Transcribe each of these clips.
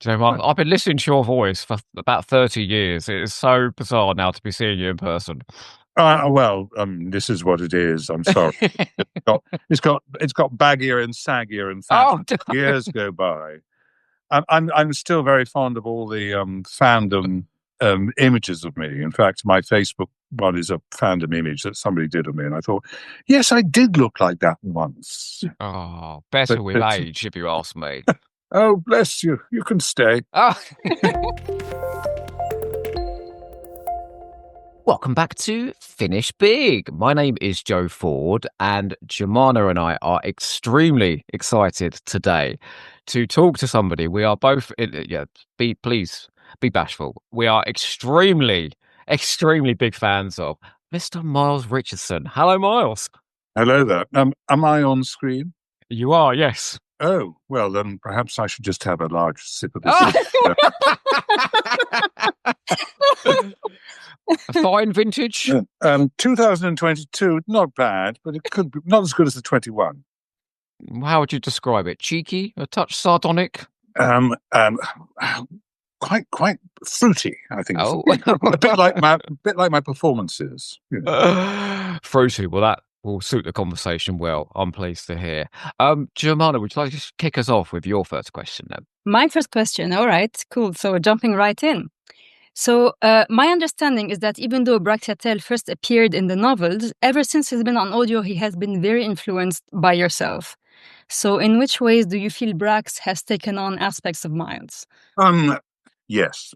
Do you know what? I've been listening to your voice for about 30 years. It is so bizarre now to be seeing you in person. This is what it is. I'm sorry. It's got baggier and saggier and fatter. Oh, Years go by. I'm still very fond of all the fandom images of me. In fact, my Facebook one is a fandom image that somebody did of me, and I thought, yes, I did look like that once. oh, better with age, if you ask me. Oh, bless you. You can stay. Oh. Welcome back to Finish Big. My name is Joe Ford, and Jemana and I are extremely excited today to talk to somebody. We are both, please be bashful. We are extremely big fans of Mr. Miles Richardson. Hello, Miles. Hello there. Am I on screen? You are, yes. Oh, well, then perhaps I should just have a large sip of this. A fine vintage. 2022, not bad, but it could be not as good as the 21. How would you describe it? Cheeky? A touch sardonic? Quite fruity, I think. Oh, a bit like my performances. You know. Fruity. Well, that will suit the conversation well. I'm pleased to hear. Jemana, would you like to just kick us off with your first question then? My first question. All right, cool. So jumping right in. So my understanding is that even though Braxiatel first appeared in the novels, ever since he's been on audio, he has been very influenced by yourself. So in which ways do you feel Brax has taken on aspects of Miles? Yes.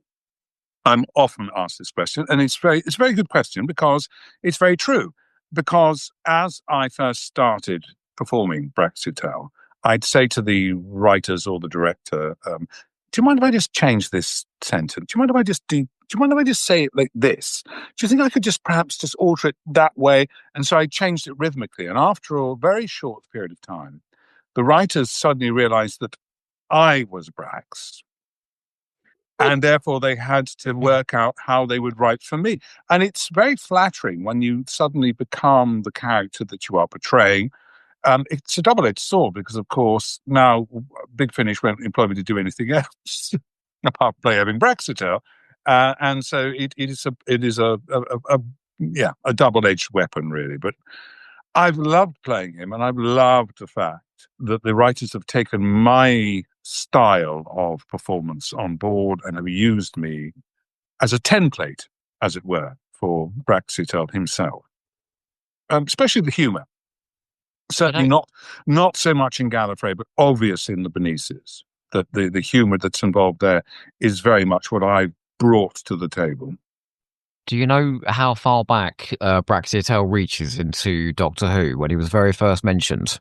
I'm often asked this question, and it's a very good question because it's very true. Because as I first started performing Braxiatel, I'd say to the writers or the director, do you mind if I just change this sentence? Do you mind if I just say it like this? Do you think I could just perhaps just alter it that way? And so I changed it rhythmically. And after a very short period of time, the writers suddenly realized that I was Brax. And therefore they had to work out how they would write for me. And it's very flattering when you suddenly become the character that you are portraying. It's a double-edged sword because, of course, now Big Finish won't employ me to do anything else apart from play having Braxiatel, and so it is a double-edged weapon, really. But I've loved playing him, and I've loved the fact that the writers have taken my style of performance on board and have used me as a template, as it were, for Braxiatel himself, especially the humour. Certainly not so much in Gallifrey, but obvious in the Benices. That the humour that's involved there is very much what I brought to the table. Do you know how far back Braxiatel reaches into Doctor Who when he was very first mentioned?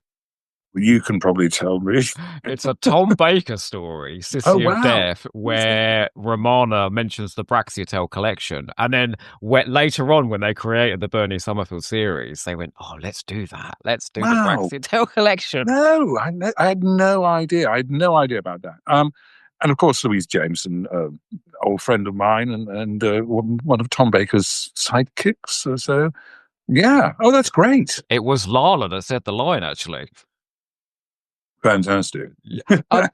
You can probably tell me. It's a Tom Baker story, City of Death, where Romana mentions the Braxiatel collection. And then later on, when they created the Bernie Summerfield series, they went, oh, let's do that. Let's do the Braxiatel collection. No, I had no idea. I had no idea about that. And of course, Louise Jameson, old friend of mine and one of Tom Baker's sidekicks. So, yeah. Oh, that's great. It was Lala that said the line, actually. Fantastic.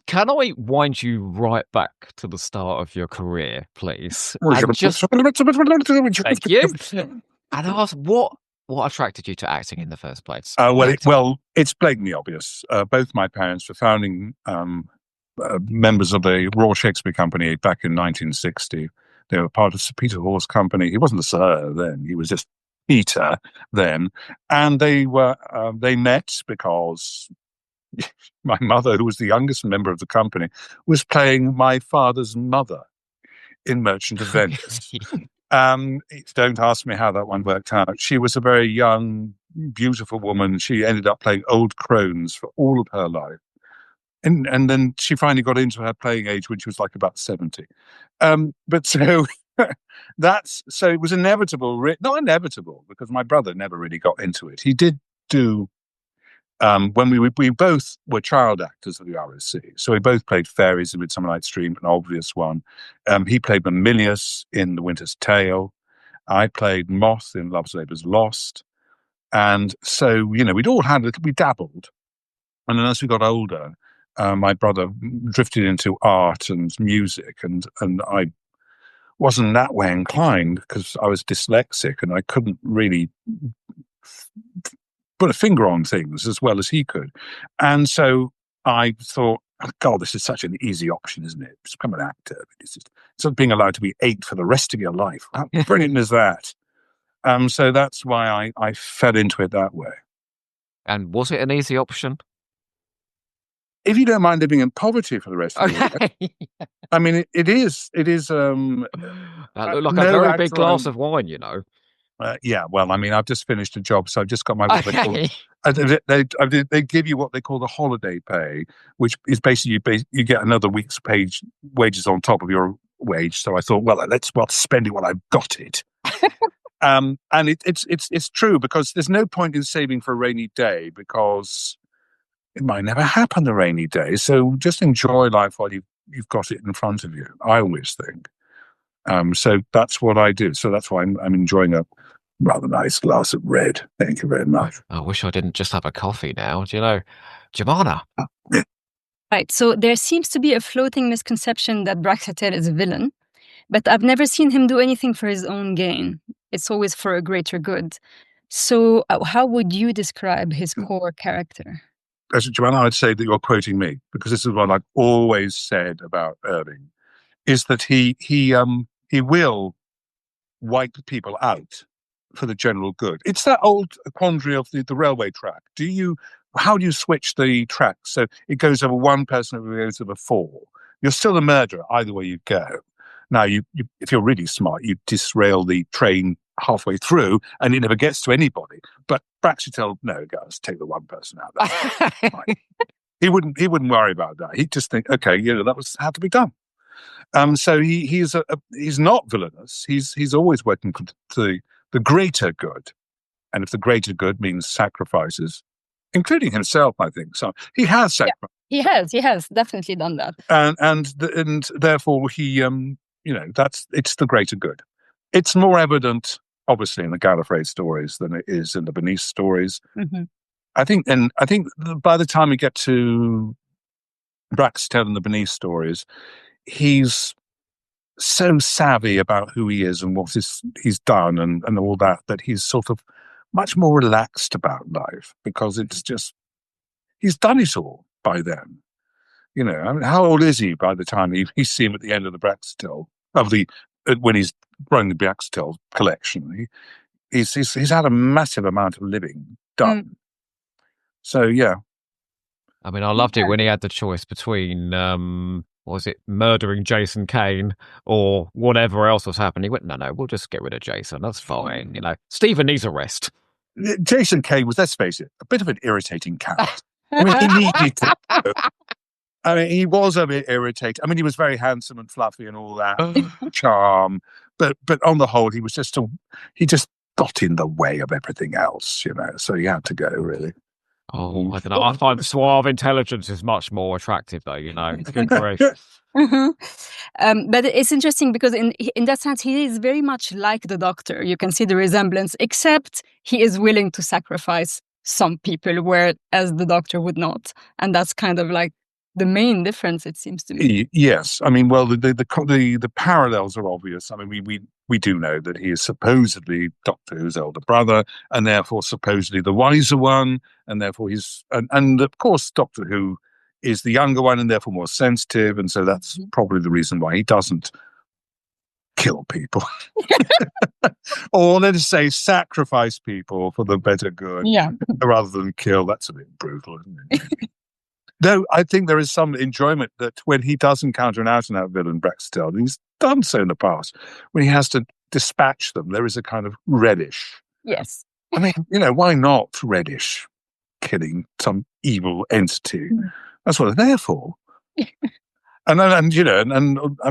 Can I wind you right back to the start of your career, please? Thank you. And ask what attracted you to acting in the first place? It's blatantly obvious. Both my parents were founding members of the Royal Shakespeare Company back in 1960. They were part of Sir Peter Hawes' company. He wasn't a Sir then; he was just Peter then. And they met because my mother, who was the youngest member of the company, was playing my father's mother in Merchant of Venice. Don't ask me how that one worked out. She was a very young, beautiful woman. She ended up playing old crones for all of her life. And then she finally got into her playing age when she was like about 70. But so so it was inevitable, not inevitable, because my brother never really got into it. He did do when we both were child actors at the RSC. So we both played fairies in Midsummer Night's Dream, an obvious one. He played Mamilius in The Winter's Tale. I played Moth in Love's Labour's Lost. And so, we dabbled. And then as we got older, my brother drifted into art and music, and I wasn't that way inclined because I was dyslexic and I couldn't really put a finger on things as well as he could. And so I thought, oh, God, this is such an easy option, isn't it? Just become an actor. It's just being allowed to be 8 for the rest of your life. How brilliant is that? So that's why I fell into it that way. And was it an easy option? If you don't mind living in poverty for the rest of your life, I mean, it is. That looked like no a very actual- big glass of wine, you know. Yeah, well, I mean, I've just finished a job, so I've just got my. Okay. They give you what they call the holiday pay, which is basically you get another week's wages on top of your wage. So I thought, well, let's spend it while I've got it. And it's true, because there's no point in saving for a rainy day, because it might never happen a rainy day. So just enjoy life while you've got it in front of you. I always think. So that's what I do. So that's why I'm enjoying a rather nice glass of red. Thank you very much. I wish I didn't just have a coffee now. Do you know, Jemana? Right. So there seems to be a floating misconception that Braxiatel is a villain, but I've never seen him do anything for his own gain. It's always for a greater good. So how would you describe his core character? As Joanna, I'd say that you're quoting me, because this is what I've always said about Irving, is that he will wipe people out for the general good. It's that old quandary of the railway track. How do you switch the track so it goes over one person or it goes over 4? You're still a murderer either way you go. Now, if you're really smart, you disrail the train halfway through and it never gets to anybody. But Braxiatel, no, guys, take the one person out. Right. He wouldn't worry about that. He'd just think, okay, that had to be done. So he's not villainous. He's always working for the greater good, and if the greater good means sacrifices, including himself, I think so. He has sacrificed. Yeah, he has definitely done that, and therefore he it's the greater good. It's more evident, obviously, in the Gallifrey stories than it is in the Bernice stories. Mm-hmm. I think by the time we get to Braxiatel and the Bernice stories, he's so savvy about who he is and what he's done and all that he's sort of much more relaxed about life, because it's just he's done it all by then. I mean, how old is he by the time you see him at the end of the Braxiatel when he's running the Braxiatel collection? He's had a massive amount of living done. So yeah. I mean, I loved it when he had the choice between was it murdering Jason Kane or whatever else was happening. He went, no, we'll just get rid of Jason. That's fine. Stephen needs a rest. Jason Kane was, let's face it, a bit of an irritating character. I mean, he needed to. I mean, he was a bit irritating. I mean, he was very handsome and fluffy and all that charm, but on the whole, he just got in the way of everything else, So he had to go, really. Oh, I don't know. I find suave intelligence is much more attractive, though. Good gracious. But it's interesting because in that sense, he is very much like the Doctor. You can see the resemblance, except he is willing to sacrifice some people, whereas the Doctor would not, and that's kind of like the main difference, it seems to me. Yes, I mean, well, the parallels are obvious. I mean, we do know that he is supposedly Doctor Who's elder brother, and therefore supposedly the wiser one, and therefore and of course Doctor Who is the younger one and therefore more sensitive, and so that's probably the reason why he doesn't kill people, or let us say sacrifice people for the better good, rather than kill. That's a bit brutal, isn't it? Though I think there is some enjoyment that when he does encounter an out-and-out villain, Braxiatel, and he's done so in the past, when he has to dispatch them, there is a kind of relish. Yes. I mean, why not relish killing some evil entity? That's what they're there for. and I'm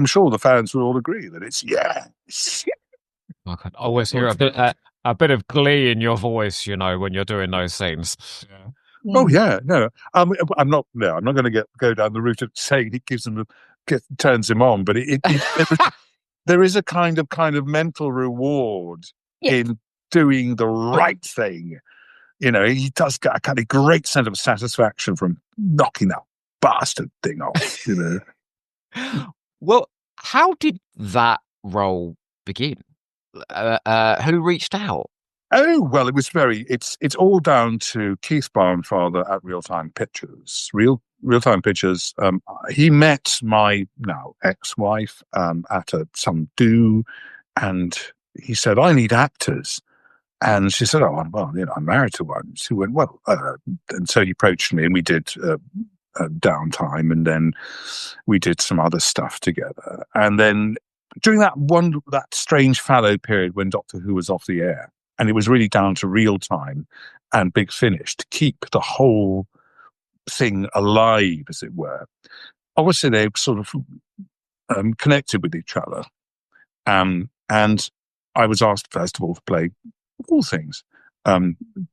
sure the fans will all agree that it's yes. I can always hear a bit of glee in your voice, when you're doing those scenes. Yeah. Oh yeah, no, I'm not. No, I'm not going to go down the route of saying it turns him on, but there is a kind of mental reward in doing the right thing. He does get a kind of great sense of satisfaction from knocking that bastard thing off, you know. Well, how did that role begin? Who reached out? Oh, well, it's all down to Keith Barnfather at Real Time Pictures. Real Time Pictures. He met my now ex-wife at some do, and he said, "I need actors." And she said, "Oh, well, you know, I'm married to one." She went, "Well," and so he approached me, and we did Downtime, and then we did some other stuff together. And then during that strange fallow period when Doctor Who was off the air, and it was really down to Real Time and Big Finish to keep the whole thing alive, as it were. Obviously, they sort of connected with each other. And I was asked, first of all, to play, of all things,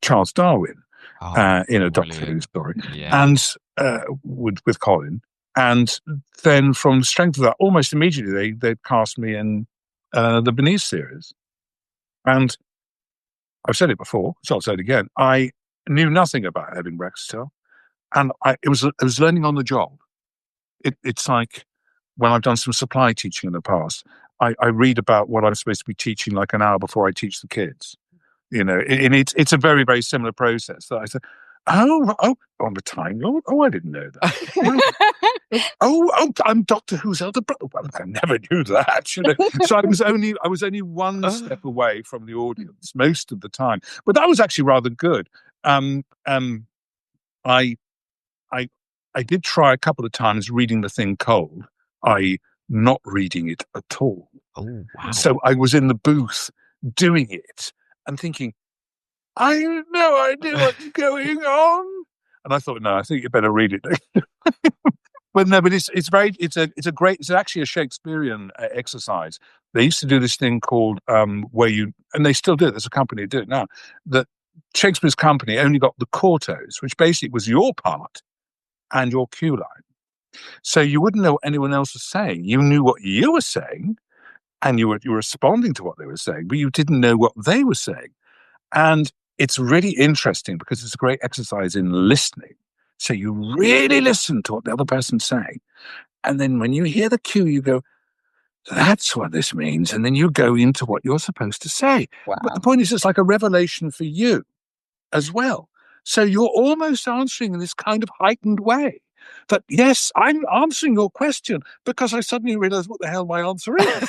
Charles Darwin in a Doctor Who story, and with Colin. And then from the strength of that, almost immediately, they cast me in the Beneath series. And I've said it before, so I'll say it again. I knew nothing about having Braxiatel, and it was learning on the job. It's like when I've done some supply teaching in the past, I read about what I'm supposed to be teaching like an hour before I teach the kids. You know, and it's a very, very similar process. That I said, oh, I'm a Time Lord. Oh, I didn't know that. I'm Doctor Who's elder brother. Well, I never knew that. You know, so I was only one step away from the audience most of the time, but that was actually rather good. I did try a couple of times reading the thing cold, not reading it at all. Oh, wow. So I was in the booth doing it and thinking, I have no idea what's going on. And I thought, no, I think you better read it. But no, but it's actually a Shakespearean exercise. They used to do this thing called and they still do it. There's a company that do it now. That Shakespeare's company only got the quartos, which basically was your part and your cue line. So you wouldn't know what anyone else was saying. You knew what you were saying, and you were responding to what they were saying, but you didn't know what they were saying. And it's really interesting because it's a great exercise in listening. So you really listen to what the other person's saying. And then when you hear the cue, you go, that's what this means. And then you go into what you're supposed to say. Wow. But the point is, it's like a revelation for you as well. So you're almost answering in this kind of heightened way. That, yes, I'm answering your question because I suddenly realize what the hell my answer is.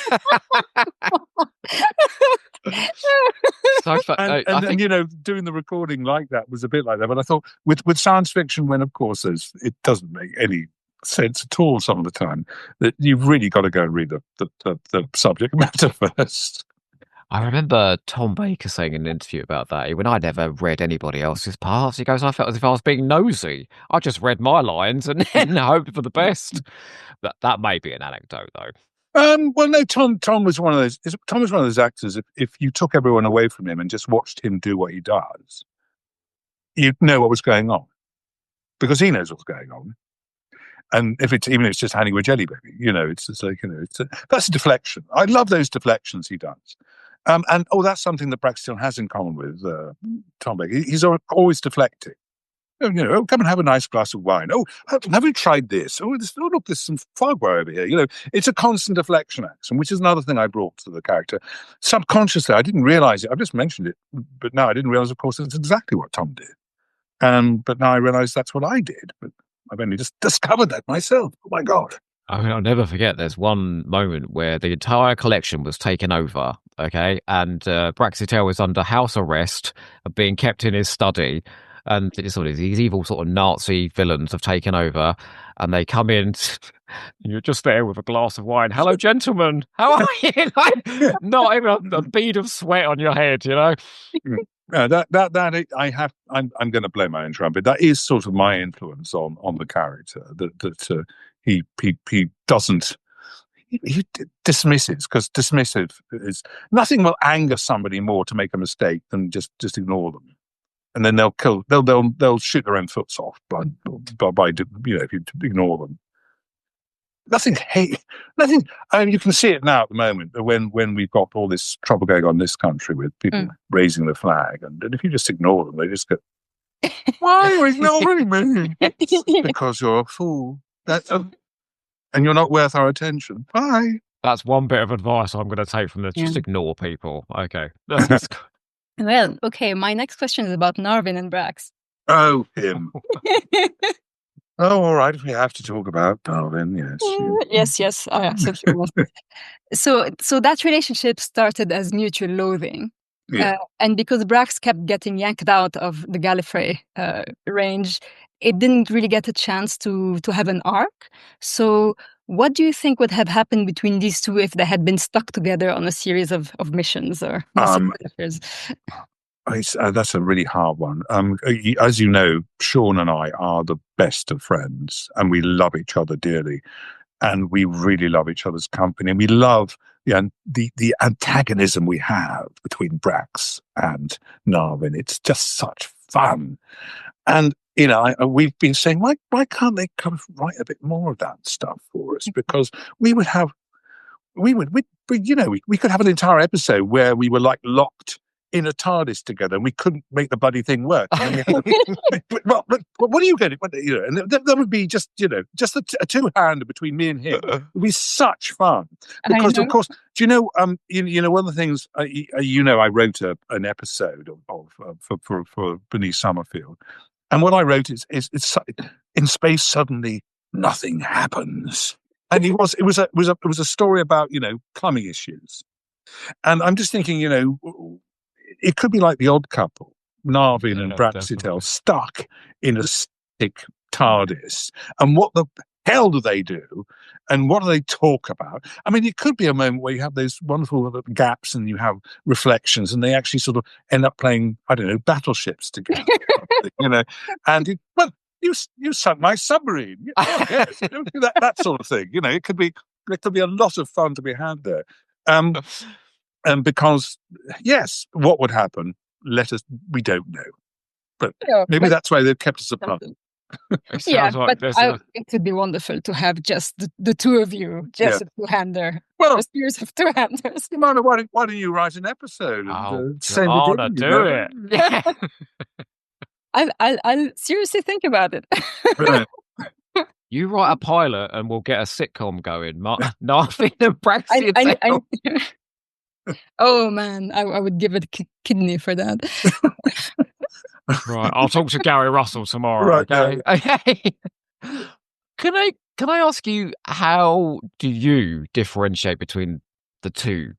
And you know, doing the recording like that was a bit like that. But I thought with science fiction, when of course it doesn't make any sense at all some of the time, that you've really got to go and read the subject matter first. I remember Tom Baker saying in an interview about that. When I never read anybody else's parts, he goes, I felt as if I was being nosy. I just read my lines and then hoped for the best. That may be an anecdote, though. Well, no, Tom was one of those. Tom was one of those actors. If you took everyone away from him and just watched him do what he does, you'd know what was going on because he knows what's going on. And if it's just handing a jelly baby, you know, it's like, you know, that's a deflection. I love those deflections he does. And that's something that Braxiatel has in common with Tom Baker. He's always deflecting. You know, come and have a nice glass of wine. Oh, have you tried this? Oh, look, there's some foie gras over here. You know, it's a constant deflection action, which is another thing I brought to the character. Subconsciously, I didn't realize it. I've just mentioned it, but now I didn't realize, of course, it's exactly what Tom did. But now I realize that's what I did. But I've only just discovered that myself. Oh, my God. I mean, I'll never forget there's one moment where the entire collection was taken over, okay, and Braxiatel was under house arrest, being kept in his study, and these evil sort of Nazi villains have taken over, and they come in, and you're just there with a glass of wine. Hello, gentlemen. How are you? Like, not even a bead of sweat on your head, you know? I'm going to blow my own trumpet. That is sort of my influence on the character. That he doesn't. He dismisses, because dismissive is nothing will anger somebody more to make a mistake than just ignore them, and then they'll shoot their own foots off by you know, if you ignore them. Nothing. I mean, you can see it now at the moment when we've got all this trouble going on in this country with people raising the flag, and if you just ignore them, they just get Why are you ignoring me? Because you're a fool. And you're not worth our attention. Bye. That's one bit of advice I'm going to take from this. Just Yeah. ignore people. Okay. Well, okay, my next question is about Narvin and Brax. Oh, him. Oh, all right. If we have to talk about Darwin, yes. Yes, I absolutely will. So that relationship started as mutual loathing. Yeah. And because Brax kept getting yanked out of the Gallifrey range, it didn't really get a chance to have an arc. So what do you think would have happened between these two if they had been stuck together on a series of missions or affairs? That's a really hard one. As you know, Sean and I are the best of friends, and we love each other dearly, and we really love each other's company, and we love the antagonism we have between Brax and Narvin. It's just such fun, and we've been saying, why can't they kind of write a bit more of that stuff for us? Because we could have an entire episode where we were like locked in a TARDIS together, and we couldn't make the bloody thing work. But what are you going to? And that would be just a two-hander between me and him. It would be such fun because, of course, do you know? One of the things I wrote an episode for Bernice Summerfield, and what I wrote is in space suddenly nothing happens, and it was a story about plumbing issues, and I'm just thinking it could be like The Odd Couple, Narvin and Braxiatel stuck in a stick TARDIS. And what the hell do they do? And what do they talk about? I mean, it could be a moment where you have those wonderful gaps and you have reflections, and they actually sort of end up playing, I don't know, battleships together. And you sunk my submarine. Yes, that sort of thing. There could be a lot of fun to be had there. And because, yes, what would happen? We don't know. But maybe that's why they've kept us apart. It could be wonderful to have just the two of you, just a two-hander. Well, a series of two-handers. Why don't you write an episode? And do it. Yeah. I'll seriously think about it. Right. You write a pilot and we'll get a sitcom going. Narvin and Braxiatel. Oh man, I would give it a kidney for that. Right, I'll talk to Gary Russell tomorrow. Right, okay. Can I ask you, how do you differentiate between the two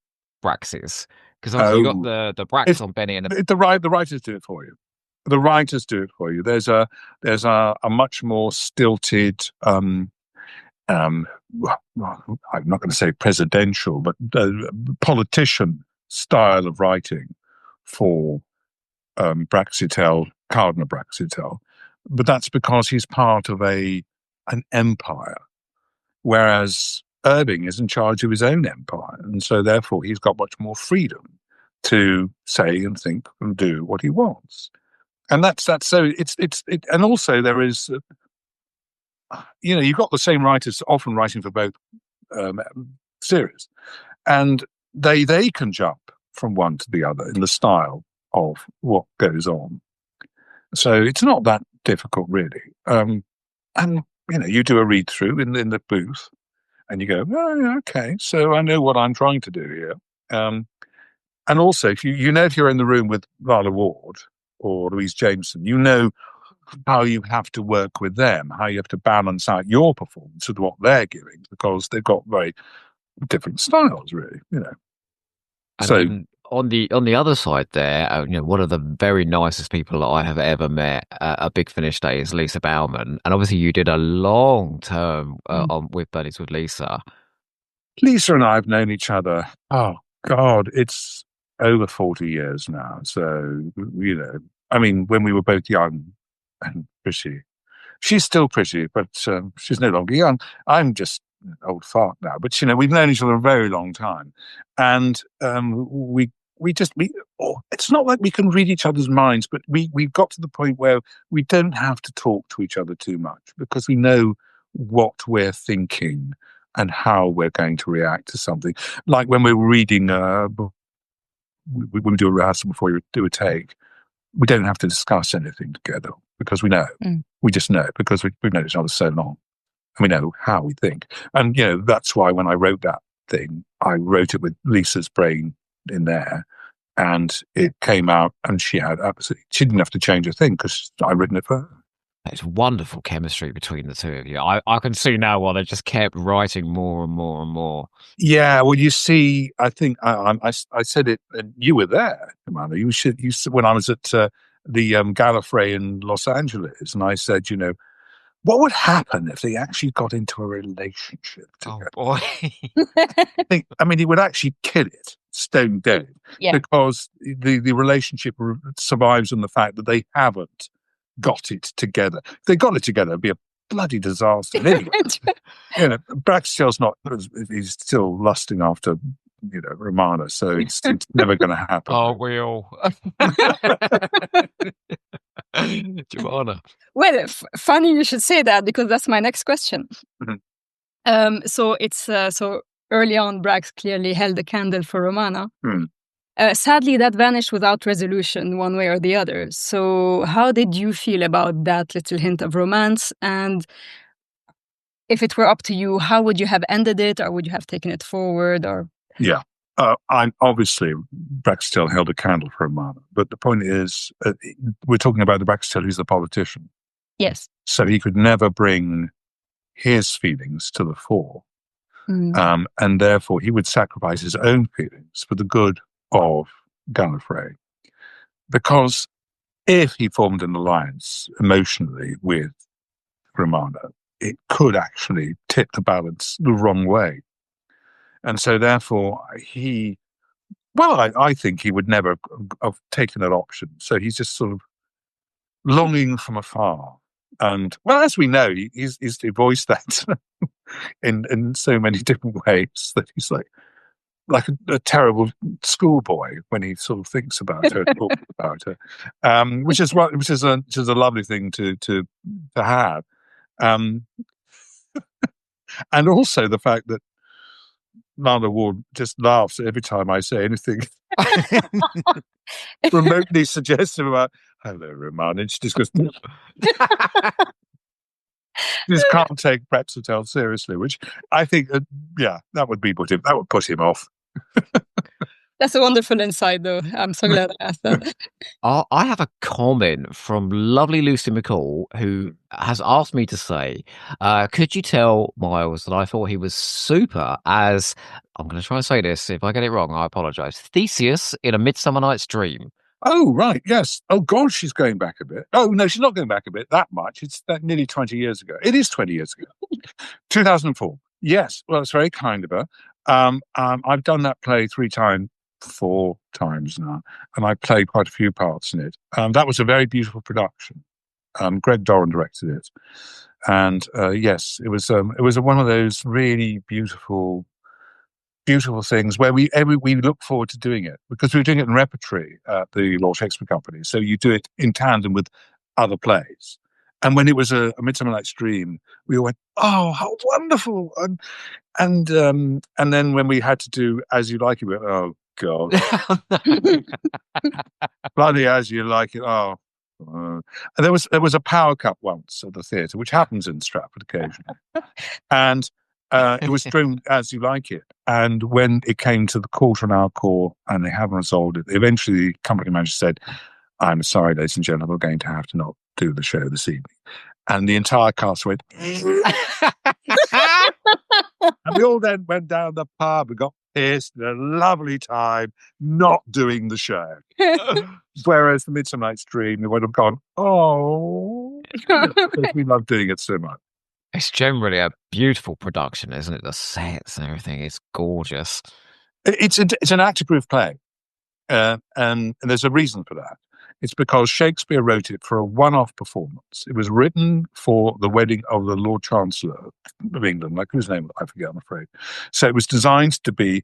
Braxes? Because obviously you got the Brax on Benny and the writers do it for you. The writers do it for you. There's a much more stilted. I'm not going to say presidential, but politician style of writing for Braxiatel, Cardinal Braxiatel. But that's because he's part of an empire, whereas Irving is in charge of his own empire, and so therefore he's got much more freedom to say and think and do what he wants. And that's so it's and also there is. You've got the same writers often writing for both series, and they can jump from one to the other in the style of what goes on. So it's not that difficult, really. And you do a read through in the booth, and you go, oh, okay, so I know what I'm trying to do here. And also, if if you're in the room with Vala Ward or Louise Jameson, how you have to work with them, how you have to balance out your performance with what they're giving, because they've got very different styles, really. And so on the other side there, one of the very nicest people that I have ever met at Big Finish Day is Lisa Bauman, and obviously you did a long term with Buddies with Lisa. Lisa and I have known each other. Oh God, it's over 40 years now. So I mean, when we were both young and pretty. She's still pretty, but she's no longer young. I'm just an old fart now. But we've known each other a very long time, and it's not like we can read each other's minds, but we've got to the point where we don't have to talk to each other too much because we know what we're thinking and how we're going to react to something. Like when we were reading, when we do a rehearsal before you do a take. we don't have to discuss anything together because we know. We just know because we've known each other so long. And we know how we think. And, that's why when I wrote that thing, I wrote it with Lisa's brain in there. And it came out and she didn't have to change a thing because I'd written it for her. It's wonderful chemistry between the two of you. I can see now why they just kept writing more and more and more. Yeah, well, you see, I think I said it, and you were there, Amanda. You said when I was at the Gallifrey in Los Angeles, and I said, what would happen if they actually got into a relationship together? Oh boy! He would actually kill it, stone dead, because the relationship survives on the fact that they haven't got it together. If they got it together, it'd be a bloody disaster. Anyway, Braxiatel's he's still lusting after, Romana, so it's never going to happen. Oh, we all. Jemana. Well, funny you should say that because that's my next question. So it's so early on, Brax clearly held a candle for Romana. Sadly, that vanished without resolution, one way or the other. So, how did you feel about that little hint of romance? And if it were up to you, how would you have ended it, or would you have taken it forward? Or I'm obviously Braxiatel held a candle for Romana, but the point is, we're talking about the Braxiatel who's the politician. Yes. So he could never bring his feelings to the fore, and therefore he would sacrifice his own feelings for the good of Gallifrey, because if he formed an alliance emotionally with Romana, it could actually tip the balance the wrong way. And so therefore I think he would never have taken that option. So he's just sort of longing from afar. And as we know, he's voiced that in so many different ways that he's like a terrible schoolboy when he sort of thinks about her, talks about her, which is a lovely thing to have, and also the fact that Lana Ward just laughs every time I say anything remotely suggestive about hello, Romana. And she just goes. Just can't take Braxiatel seriously, which I think, that would put him off. That's a wonderful insight, though. I'm so glad I asked that. I have a comment from lovely Lucy McCall, who has asked me to say, could you tell Miles that I thought he was super as, I'm going to try and say this, if I get it wrong, I apologise, Theseus in A Midsummer Night's Dream. Oh, right, yes. Oh, God, she's going back a bit. Oh, no, she's not going back a bit that much. It's nearly 20 years ago. It is 20 years ago. 2004. Yes, well, it's very kind of her. I've done that play 4 times now, and I played quite a few parts in it. That was a very beautiful production. Greg Doran directed it. And yes, it was one of those really beautiful things where we look forward to doing it because we were doing it in repertory at the Royal Shakespeare Company. So you do it in tandem with other plays. And when it was a Midsummer Night's Dream, we all went, "Oh, how wonderful!" And then when we had to do As You Like It, we went, "Oh God, bloody As You Like It!" Oh, and there was a power cut once at the theatre, which happens in Stratford occasionally, and it was streamed As You Like It. And when it came to the quarter and hour call and they haven't resolved it, eventually the company manager said, "I'm sorry, ladies and gentlemen, we're going to have to not do the show this evening." And the entire cast went, and we all then went down the pub and got pissed and a lovely time not doing the show. Whereas the Midsummer Night's Dream, we would have gone, "Oh," because we love doing it so much. It's generally a beautiful production, isn't it? The sets and everything is gorgeous. It's an actor-proof play, and there's a reason for that. It's because Shakespeare wrote it for a one-off performance. It was written for the wedding of the Lord Chancellor of England, like whose name I forget, I'm afraid. So it was designed to be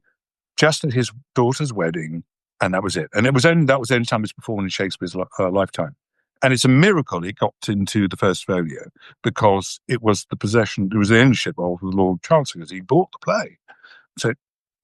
just at his daughter's wedding, and that was it. And that was the only time it was performed in Shakespeare's lifetime. And it's a miracle it got into the First Folio because it was the ownership of the Lord Chancellor because he bought the play. So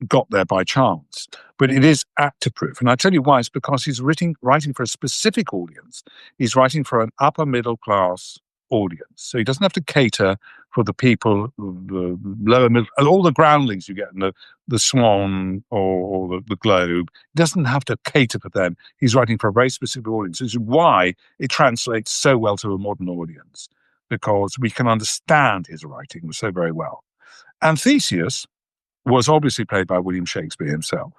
got there by chance, but it is actor proof. And I tell you why. It's because he's writing for a specific audience. He's writing for an upper middle class audience. So he doesn't have to cater for the people, the lower middle, all the groundlings you get in the Swan or the Globe. He doesn't have to cater for them. He's writing for a very specific audience. This is why it translates so well to a modern audience, because we can understand his writing so very well. And Theseus was obviously played by William Shakespeare himself,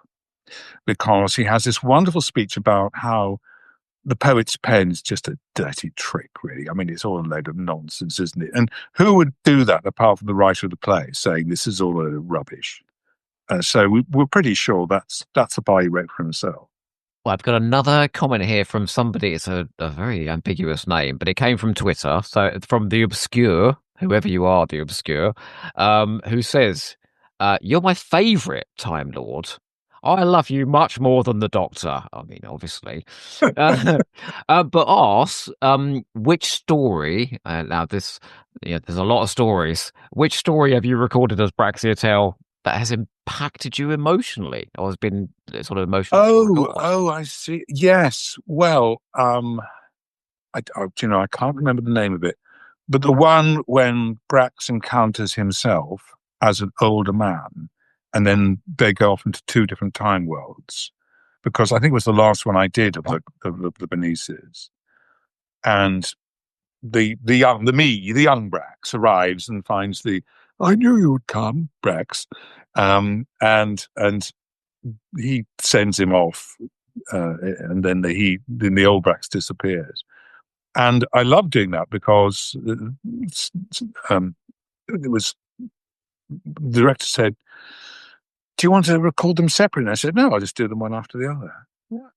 because he has this wonderful speech about how the poet's pen is just a dirty trick, really. I mean, it's all a load of nonsense, isn't it? And who would do that apart from the writer of the play, saying this is all a rubbish? So we're pretty sure that's a bar he wrote for himself. Well, I've got another comment here from somebody. It's a very ambiguous name, but it came from Twitter. So it's from the Obscure, whoever you are, the Obscure, who says, "You're my favourite Time Lord. I love you much more than the Doctor." I mean, obviously. But ask, which story, now this, there's a lot of stories. Which story have you recorded as Braxiatel that has impacted you emotionally or has been sort of emotional? Oh, I see. Yes. Well, I can't remember the name of it, but the one when Brax encounters himself as an older man, and then they go off into two different time worlds, because I think it was the last one I did of the Benices, and the young Brax arrives and finds I knew you would come, Brax, and he sends him off, and then the old Brax disappears. And I love doing that because it was, the director said, "Do you want to record them separately?" And I said, "No, I'll just do them one after the other." Yeah.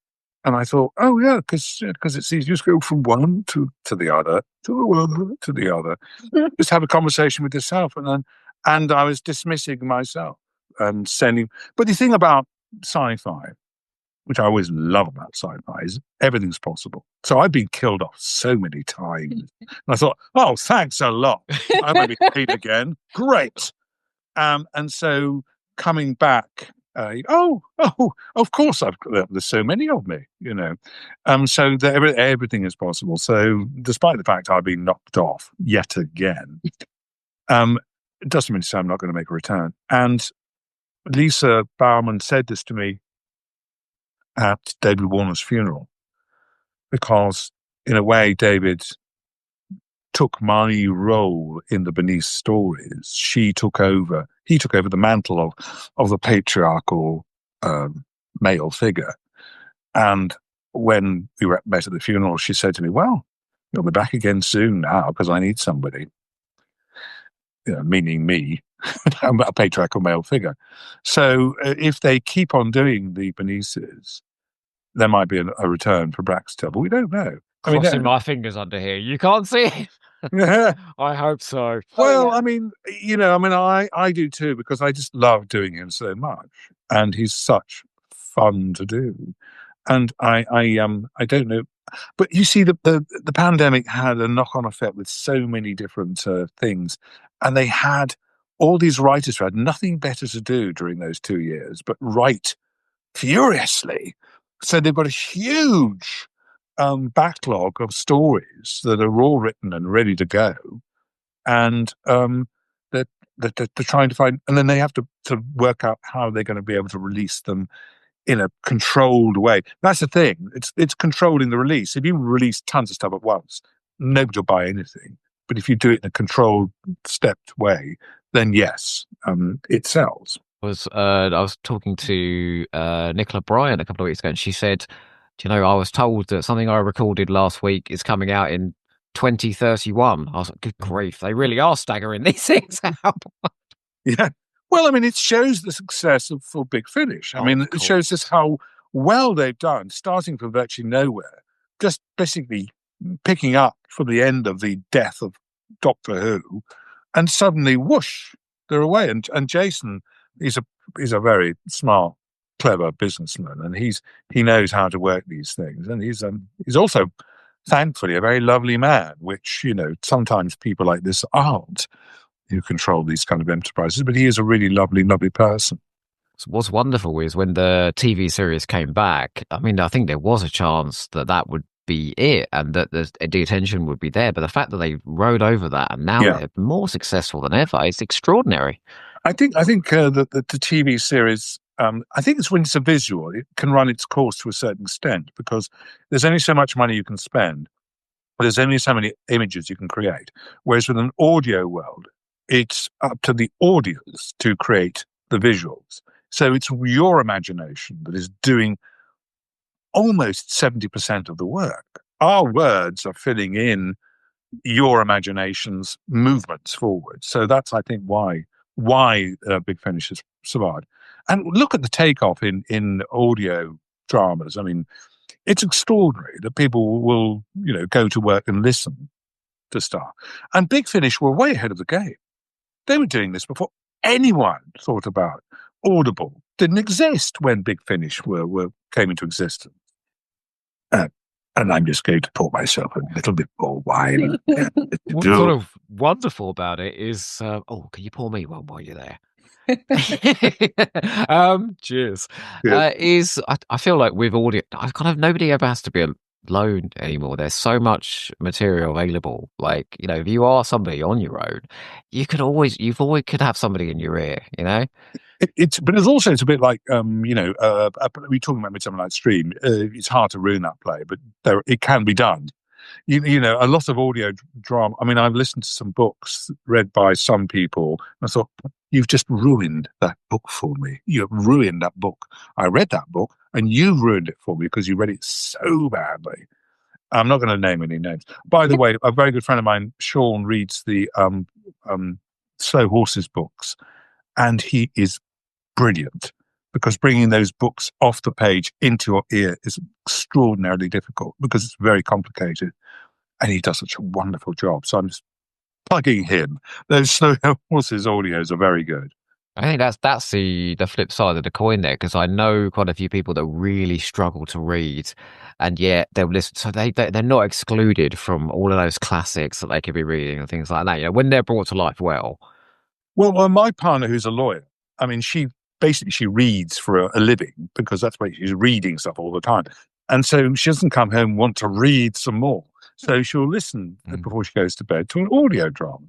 And I thought, oh yeah, because it's easy. Just go from one to the other, to the other, to the other. Just have a conversation with yourself. And I was dismissing myself and sending. But the thing about sci-fi, which I always love about sci-fi, is everything's possible. So I've been killed off so many times. And I thought, oh, thanks a lot. I might be paid again. Great. And so coming back, of course, there's so many of me, So everything is possible. So despite the fact I've been knocked off yet again, it doesn't mean to say I'm not going to make a return. And Lisa Bowerman said this to me at David Warner's funeral, because in a way, David took my role in the Bernice stories. He took over the mantle of the patriarchal male figure. And when we met at the funeral, she said to me, "Well, you'll be back again soon now because I need somebody," meaning me. I'm a patriarchal male figure. So if they keep on doing the Benices, there might be a return for Braxiatel, but we don't know. Crossing my fingers under here. You can't see it. I hope so. Well, I do too, because I just love doing him so much, and he's such fun to do. And I don't know, but you see, the pandemic had a knock-on effect with so many different things, and they had all these writers who had nothing better to do during those 2 years but write furiously. So they've got a huge backlog of stories that are all written and ready to go, and that they're trying to find, and then they have to work out how they're going to be able to release them in a controlled way. That's the thing; it's controlling the release. If you release tons of stuff at once, nobody will buy anything. But if you do it in a controlled, stepped way, then yes, it sells. I was talking to Nicola Bryan a couple of weeks ago, and she said, I was told that something I recorded last week is coming out in 2031. I was like, good grief, they really are staggering these things out. Yeah. Well, it shows the success for Big Finish. It shows us how well they've done, starting from virtually nowhere, just basically picking up for the end of the death of Doctor Who, and suddenly, whoosh, they're away. And Jason, he's a very smart, clever businessman, and he knows how to work these things, and he's also, thankfully, a very lovely man, which sometimes people like this aren't, who control these kind of enterprises. But he is a really lovely person. what's wonderful is when the TV series came back. I mean, I think there was a chance that that would be it, and that the attention would be there. But the fact that they rode over that, and now Yeah. they're more successful than ever, it's extraordinary. I think that the TV series, I think it's when it's a visual, it can run its course to a certain extent because there's only so much money you can spend. There's only so many images you can create. Whereas with an audio world, it's up to the audience to create the visuals. So it's your imagination that is doing almost 70% of the work. Our words are filling in your imagination's movements forward. So that's, I think, why Big Finish has survived. And look at the takeoff in audio dramas. I mean, it's extraordinary that people will, go to work and listen to stuff. And Big Finish were way ahead of the game. They were doing this before anyone thought about it. Audible didn't exist when Big Finish came into existence. And I'm just going to pour myself a little bit more wine. What's sort of wonderful about it is, can you pour me one while you're there? Cheers. I feel like with audio, I kind of nobody ever has to be alone anymore. There's so much material available. Like, if you are somebody on your own, you've always could have somebody in your ear, But it's a bit like, we're talking about Midsummer Night's Dream. It's hard to ruin that play, but it can be done. A lot of audio drama. I mean, I've listened to some books read by some people, and I thought, you've just ruined that book for me. You've ruined that book. I read that book, and you've ruined it for me because you read it so badly. I'm not going to name any names. By the way, a very good friend of mine, Sean, reads the Slow Horses books, and he is brilliant, because bringing those books off the page into your ear is extraordinarily difficult because it's very complicated, and he does such a wonderful job. So I'm just plugging him. Those Slow Horses audios are very good. I think that's the flip side of the coin there, because I know quite a few people that really struggle to read, and yet they'll listen. So they're not excluded from all of those classics that they could be reading and things like that. When they're brought to life well. Well, my partner, who's a lawyer, I mean, she reads for a living because that's why she's reading stuff all the time. And so she doesn't come home and want to read some more. So she'll listen before she goes to bed to an audio drama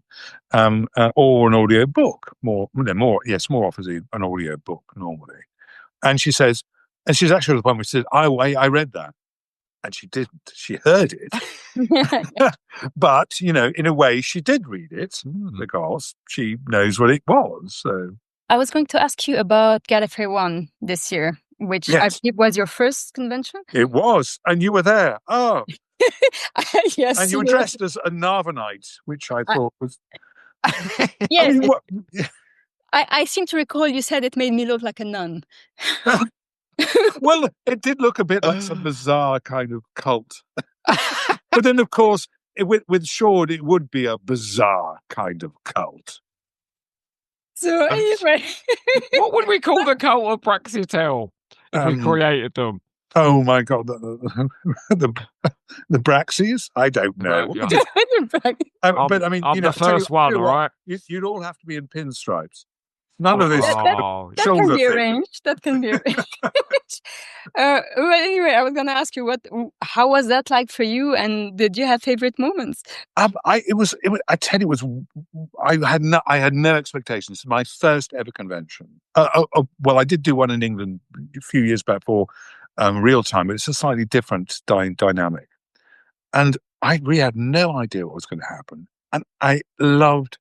or an audio book. More often an audio book normally. And she says, and she's actually the one which says, I read that. And she didn't. She heard it. But, in a way, she did read it because she knows what it was. So I was going to ask you about Gallifrey 1 this year, which I believe was your first convention. It was. And you were there. Oh. Yes. And you were dressed as a Narvanite, which I thought was... Yes. I seem to recall you said it made me look like a nun. Well, it did look a bit like some bizarre kind of cult. But then, of course, with Sean, it would be a bizarre kind of cult. So anyway, what would we call the cult of Braxiatel if we created them? Oh my God, the Braxies? I don't know. But I mean, I'm the first one, all right? You'd all have to be in pinstripes. None of this. That can be arranged. That can be arranged. Well, anyway, I was going to ask you, how was that like for you, and did you have favorite moments? I tell you, I had no expectations. It's my first ever convention. Well, I did do one in England a few years back for real time, but it's a slightly different dynamic. And I really had no idea what was going to happen, and I loved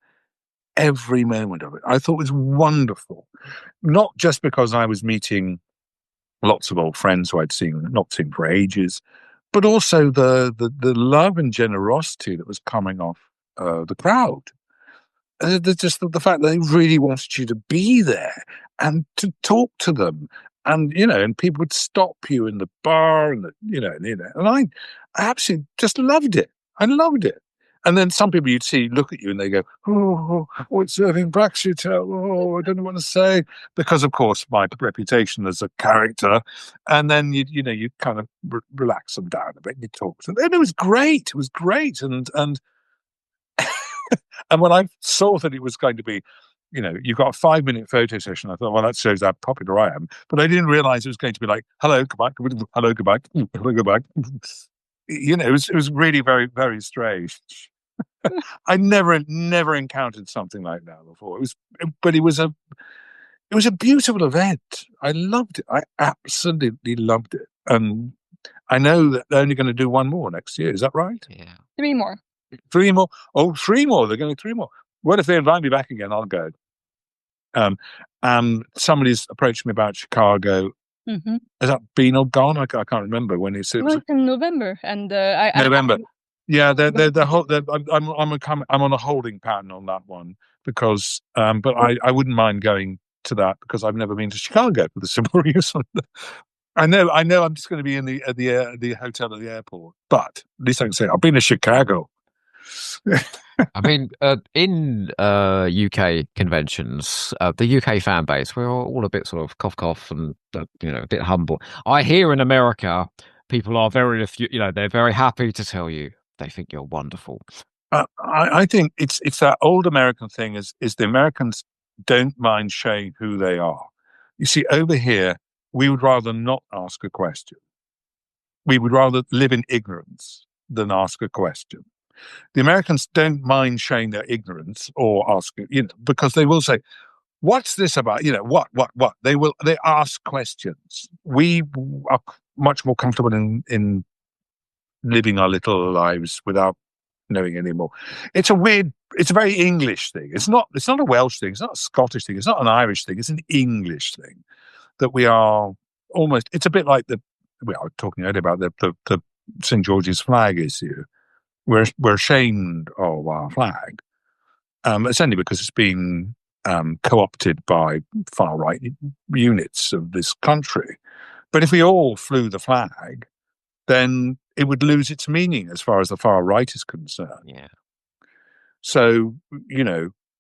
every moment of it. I thought it was wonderful, not just because I was meeting lots of old friends who I'd not seen for ages, but also the love and generosity that was coming off the crowd. Just the fact that they really wanted you to be there and to talk to them, and and people would stop you in the bar, and and I absolutely just loved it. I loved it. And then some people you'd see look at you and they go, "Oh, it's serving Braxiatel. Oh, I don't know what to say," because of course my reputation as a character. And then you kind of relax them down a bit. And you talk to them, and it was great. It was great. And and when I saw that it was going to be you've got a 5-minute photo session. I thought, well, that shows how popular I am. But I didn't realize it was going to be like, hello, goodbye, hello, goodbye, hello, goodbye. It was really very, very strange. I never encountered something like that before. It was a beautiful event. I loved it. I absolutely loved it. And I know that they're only going to do one more next year. Is that right? Yeah. 3 more. 3 more. Oh, 3 more. They're going to do 3 more. Well, if they invite me back again, I'll go. Somebody's approached me about Chicago. Mm-hmm. Has that been or gone? I can't remember when it's It's in November, and November. Yeah, I'm on a holding pattern on that one because, but I wouldn't mind going to that because I've never been to Chicago for the simple reason. I know. I'm just going to be in the hotel at the airport, but at least I can say I've been to Chicago. I mean, in UK conventions, the UK fan base, we're all a bit sort of cough and a bit humble. I hear in America, people are they're very happy to tell you they think you're wonderful. I think it's that old American thing is the Americans don't mind showing who they are. You see, over here, we would rather not ask a question. We would rather live in ignorance than ask a question. The Americans don't mind showing their ignorance or asking, because they will say, what's this about? What? They ask questions. We are much more comfortable in living our little lives without knowing anymore. It's a very English thing. It's not a Welsh thing. It's not a Scottish thing. It's not an Irish thing. It's an English thing that we are almost, it's a bit like we were talking earlier about the St. George's flag issue. We're ashamed of our flag. It's only because it's been co-opted by far-right units of this country. But if we all flew the flag, then it would lose its meaning as far as the far right is concerned. Yeah. So,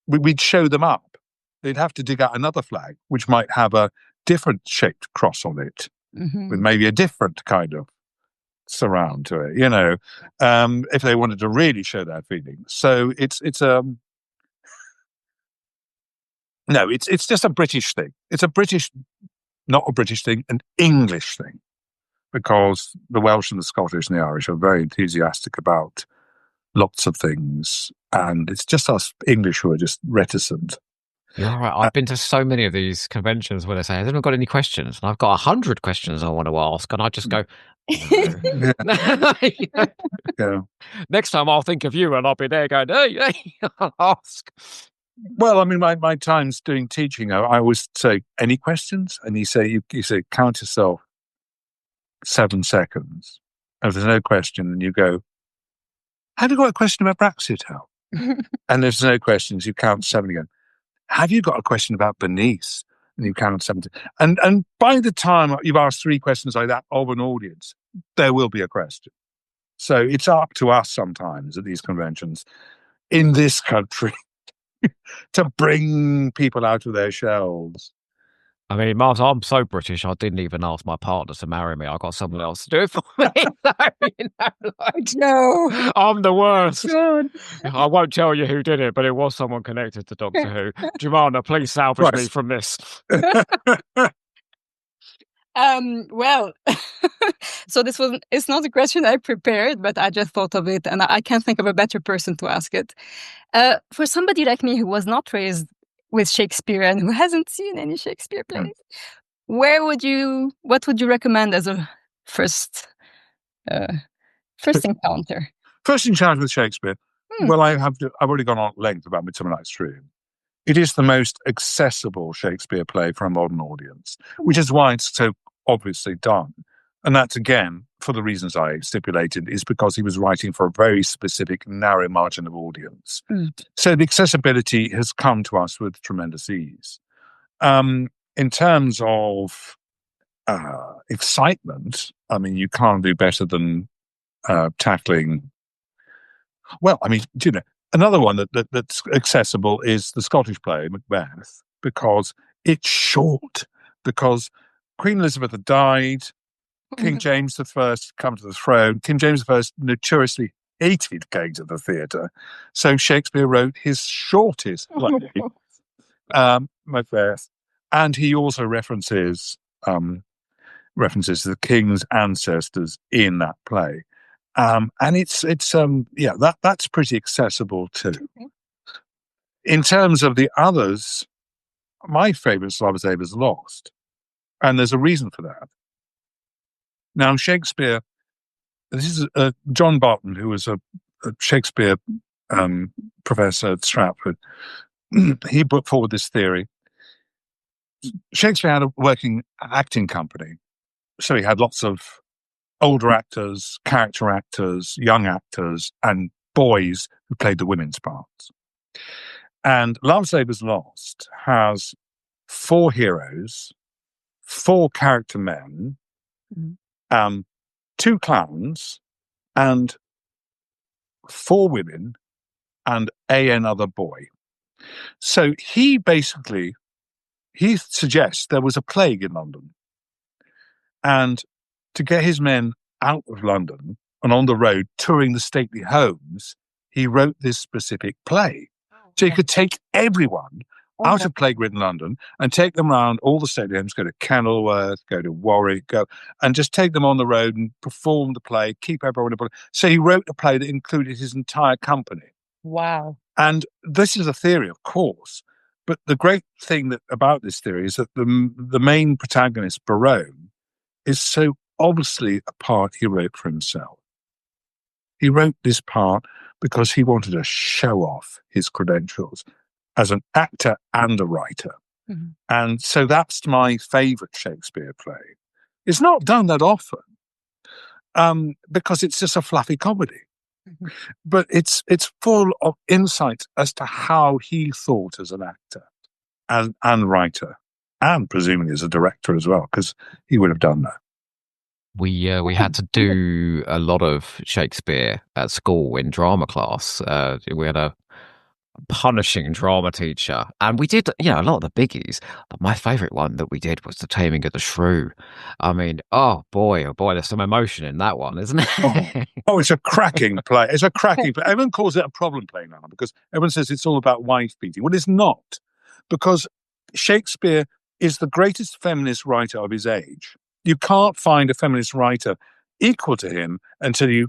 we'd show them up. They'd have to dig out another flag, which might have a different shaped cross on it, with maybe a different kind of surround to it, if they wanted to really show their feelings. So it's just a British thing. It's not a British thing, an English thing, because the Welsh and the Scottish and the Irish are very enthusiastic about lots of things, and it's just us English who are just reticent. You're right. I've been to so many of these conventions where they say, "Has anyone got any questions?" And I've got 100 questions I want to ask, and I just go, Yeah. Next time I'll think of you, and I'll be there going, "Hey, I'll ask." Well, I mean, my times doing teaching, I always say, "Any questions?" And you say, "Count yourself 7 seconds." And if there's no question, then you go, "Have you got a question about Braxiatel?" And if there's no questions, you count 7 again. "Have you got a question about Bernice?" And you count 7. And by the time you've asked 3 questions like that of an audience, there will be a question. So it's up to us sometimes at these conventions in this country to bring people out of their shells. I mean, Miles, I'm so British, I didn't even ask my partner to marry me. I got someone else to do it for me. No. I'm the worst. God. I won't tell you who did it, but it was someone connected to Doctor Who. Jemana, please salvage me from this. Well, so it's not a question I prepared, but I just thought of it, and I can't think of a better person to ask it. For somebody like me who was not raised with Shakespeare and who hasn't seen any Shakespeare plays, what would you recommend as a first encounter? First encounter with Shakespeare. Well, I've already gone on at length about Midsummer Night's Dream. It is the most accessible Shakespeare play for a modern audience, which is why it's so obviously done. And that's, again, for the reasons I stipulated, is because he was writing for a very specific, narrow margin of audience. So the accessibility has come to us with tremendous ease. In terms of excitement, I mean, you can't do better than tackling... Well, I mean, another one that's accessible is the Scottish play, Macbeth, because it's short, because Queen Elizabeth had died, King James I come to the throne. King James I notoriously hated going to the theatre, so Shakespeare wrote his shortest play Macbeth, and he also references the king's ancestors in that play, and it's that's pretty accessible too. Okay. In terms of the others, my favourite is Love's Labour's Lost, and there's a reason for that. Now, Shakespeare, this is John Barton, who was a Shakespeare professor at Stratford. He put forward this theory. Shakespeare had a working acting company, so he had lots of older actors, character actors, young actors, and boys who played the women's parts. And Love's Labour's Lost has 4 heroes, 4 character men, 2 clowns, and 4 women, and another boy. So he suggests there was a plague in London, and to get his men out of London and on the road touring the stately homes, he wrote this specific play. So he could take everyone out of plague-ridden London and take them around all the stately homes, go to Kenilworth, go to Warwick, and just take them on the road and perform the play, keep everyone aboard. So he wrote a play that included his entire company. Wow. And this is a theory, of course, but the great thing about this theory is that the main protagonist, Barone, is so obviously a part he wrote for himself. He wrote this part because he wanted to show off his credentials as an actor and a writer. Mm-hmm. And so that's my favourite Shakespeare play. It's not done that often because it's just a fluffy comedy. Mm-hmm. But it's full of insight as to how he thought as an actor and writer, and presumably as a director as well, because he would have done that. We had to do a lot of Shakespeare at school in drama class. We had a punishing drama teacher, and we did a lot of the biggies, but my favorite one that we did was The Taming of the Shrew. I mean, oh boy, there's some emotion in that one, isn't it? It's a cracking play. It's a cracking play. Everyone calls it a problem play now because everyone says it's all about wife beating. Well, it's not, because Shakespeare is the greatest feminist writer of his age. You can't find a feminist writer equal to him until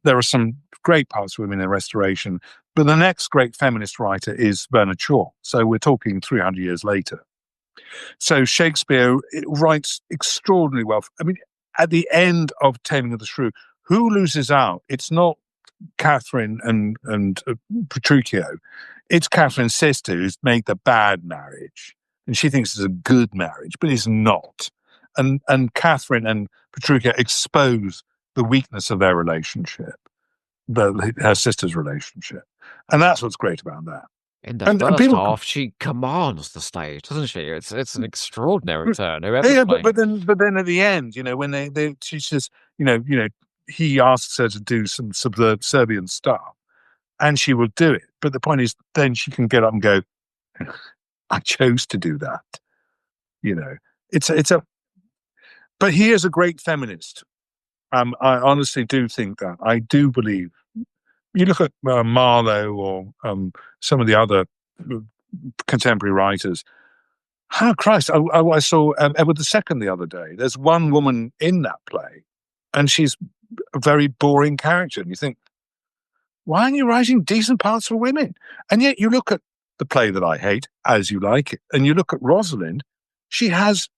there are some great parts of women in Restoration, but the next great feminist writer is Bernard Shaw. So we're talking 300 years later. So Shakespeare writes extraordinarily well. I mean, at the end of Taming of the Shrew, who loses out? It's not Catherine and Petruchio. It's Catherine's sister who's made the bad marriage, and she thinks it's a good marriage, but it's not. And Catherine and Petruchio expose the weakness of their relationship, her sister's relationship, and that's what's great about that. In the first half, she commands the stage, doesn't she? It's an extraordinary turn. But then at the end, when she says, he asks her to do some subservient stuff, and she will do it. But the point is, then she can get up and go, "I chose to do that." But he is a great feminist. I honestly do think that. I do believe. You look at Marlowe or some of the other contemporary writers. Oh, Christ, I saw Edward II the other day. There's one woman in that play, and she's a very boring character. And you think, why aren't you writing decent parts for women? And yet you look at the play that I hate, As You Like It, and you look at Rosalind, she has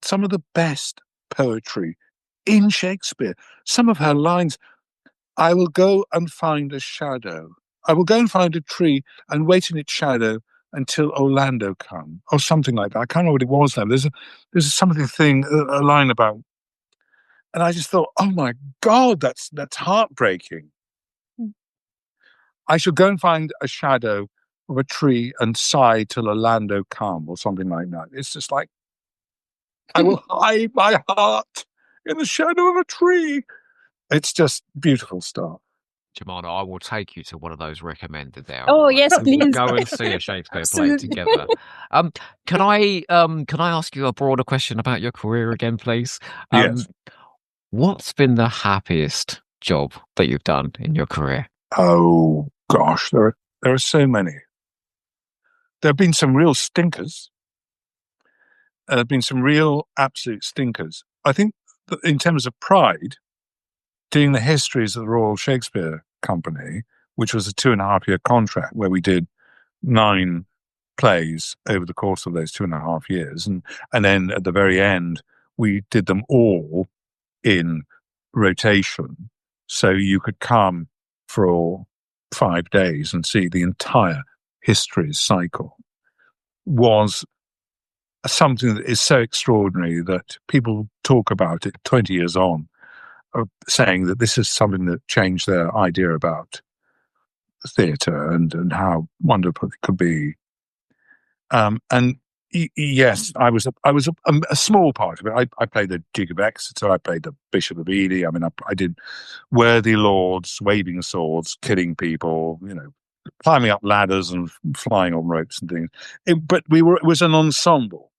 some of the best poetry in Shakespeare. Some of her lines, I will go and find a shadow. I will go and find a tree and wait in its shadow until Orlando come, or something like that. I can't remember what it was now. There's something, a line about, and I just thought, oh my God, that's heartbreaking. I shall go and find a shadow of a tree and sigh till Orlando come, or something like that. It's just like, I will hide my heart in the shadow of a tree. It's just beautiful stuff. Jemima, I will take you to one of those recommended there. Oh yes, please. We'll go and see a Shakespeare play together. Can I ask you a broader question about your career again, please? Yes. What's been the happiest job that you've done in your career? Oh gosh, there are so many. there have been some real stinkers. There have been some real absolute stinkers. I think that in terms of pride, doing the histories of the Royal Shakespeare Company, which was a 2.5-year contract where we did 9 plays over the course of those 2.5 years. And then at the very end, we did them all in rotation. So you could come for 5 days and see the entire histories cycle, was something that is so extraordinary that people talk about it 20 years on, saying that this is something that changed their idea about theatre and how wonderful it could be. Yes, I was a small part of it. I played the Duke of Exeter. I played the Bishop of Ely. I mean, I did worthy lords, waving swords, killing people, climbing up ladders and flying on ropes and things. But it was an ensemble.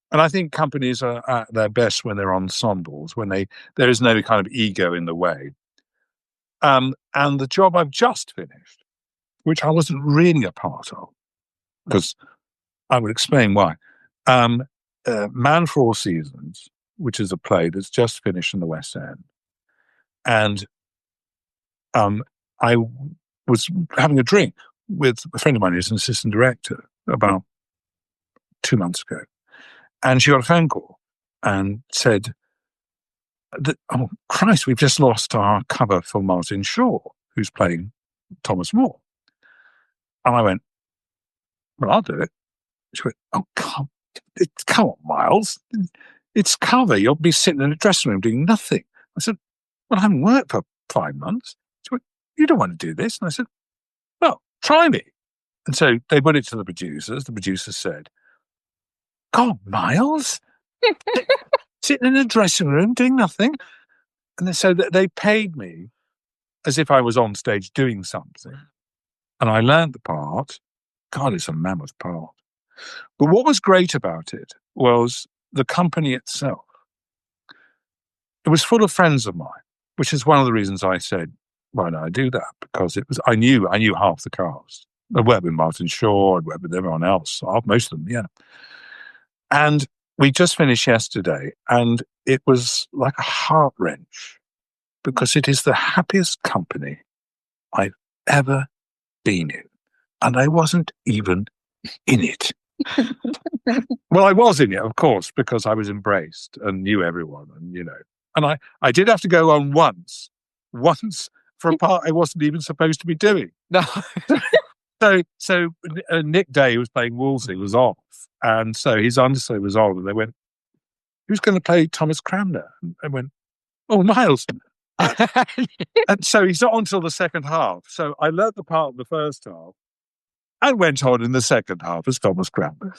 And I think companies are at their best when they're ensembles, when there is no kind of ego in the way. And the job I've just finished, which I wasn't really a part of, because I would explain why. Man for All Seasons, which is a play that's just finished in the West End. And I was having a drink with a friend of mine who's an assistant director about 2 months ago. And she got a phone call and said, "Oh, Christ, we've just lost our cover for Martin Shaw, who's playing Thomas More." And I went, "Well, I'll do it." She went, "Oh, come on, Miles. It's cover. You'll be sitting in a dressing room doing nothing." I said, "Well, I haven't worked for 5 months." She went, "You don't want to do this?" And I said, "Well, try me." And so they put it to the producers. The producers said, "God, Miles, sitting in a dressing room doing nothing." And so they paid me as if I was on stage doing something. And I learned the part. God, it's a mammoth part. But what was great about it was the company itself. It was full of friends of mine, which is one of the reasons I said, why don't I do that? Because I knew half the cast. I'd worked with Martin Shaw, I'd worked with everyone else, most of them, yeah. And we just finished yesterday, and it was like a heart wrench, because it is the happiest company I've ever been in. And I wasn't even in it. Well, I was in it, of course, because I was embraced and knew everyone, and I did have to go on once for a part I wasn't even supposed to be doing. No. So Nick Day, who was playing Wolsey, was off, and so his understudy was on, and they went, "Who's going to play Thomas Cranmer?" And I went, "Oh, Miles." And so he's not on until the second half. So I learnt the part in the first half and went on in the second half as Thomas Cranmer.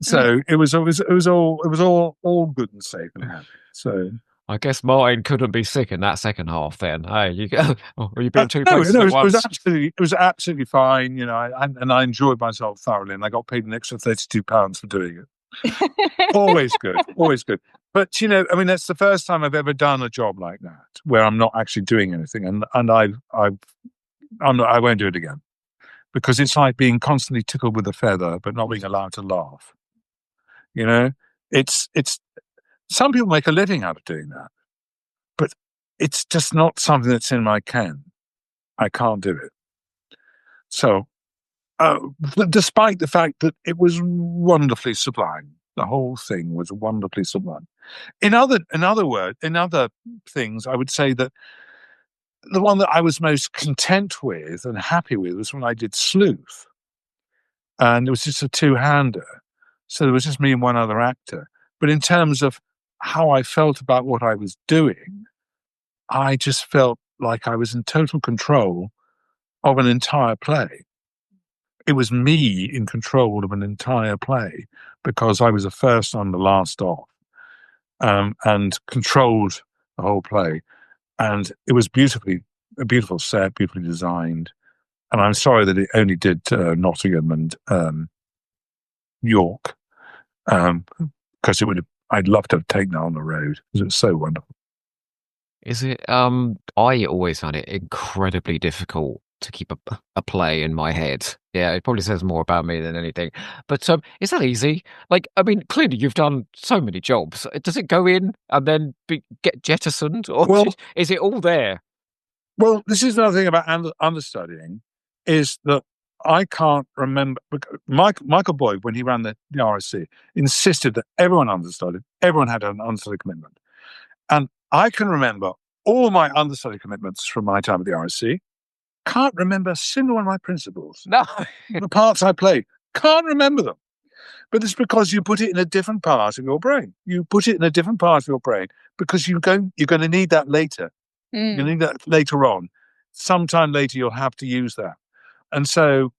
So it was all good and safe and happy. So I guess Martin couldn't be sick in that second half. Then, hey, were you being too no, places at once? It was absolutely fine. And I enjoyed myself thoroughly, and I got paid an extra £32 for doing it. Always good, always good. But that's the first time I've ever done a job like that where I'm not actually doing anything, and I won't do it again, because it's like being constantly tickled with a feather but not being allowed to laugh. It's some people make a living out of doing that, but it's just not something that's in my ken. I can't do it. So, despite the fact that it was wonderfully sublime, the whole thing was wonderfully sublime. In other things, I would say that the one that I was most content with and happy with was when I did Sleuth, and it was just a 2-hander. So there was just me and one other actor. But in terms of how I felt about what I was doing, I just felt like I was in total control of an entire play. It was me in control of an entire play, because I was the first on, the last off, and controlled the whole play. And it was a beautiful set, beautifully designed. And I'm sorry that it only did Nottingham and York, because I'd love to have taken that on the road, because it was so wonderful. Is it? I always found it incredibly difficult to keep a play in my head. Yeah, it probably says more about me than anything. But is that easy? Like, I mean, clearly you've done so many jobs. Does it go in and then get jettisoned, or is it all there? Well, this is another thing about understudying, is that I can't remember. Michael Boyd, when he ran the RSC, insisted that everyone understudied. Everyone had an understudy commitment. And I can remember all my understudy commitments from my time at the RSC. Can't remember a single one of my principals. No. The parts I played, can't remember them. But it's because you put it in a different part of your brain. You put it in a different part of your brain because you're going to need that later. Mm. You need that later on. Sometime later, you'll have to use that. And so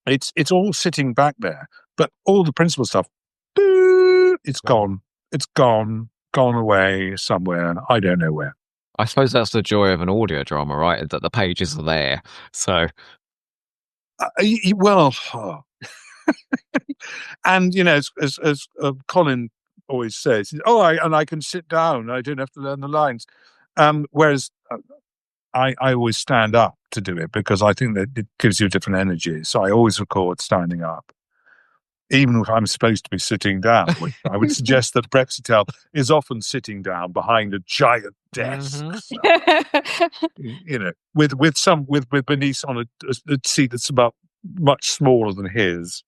it's all sitting back there. But all the principal stuff, it's gone. It's gone away somewhere. I don't know where. I suppose that's the joy of an audio drama, right? That the pages are there. So, well, and as Colin always says, I can sit down. I don't have to learn the lines. Whereas I always stand up to do it because I think that it gives you a different energy. So I always record standing up, even if I'm supposed to be sitting down. I would suggest that Braxiatel is often sitting down behind a giant desk, with Bernice on a seat that's about much smaller than his.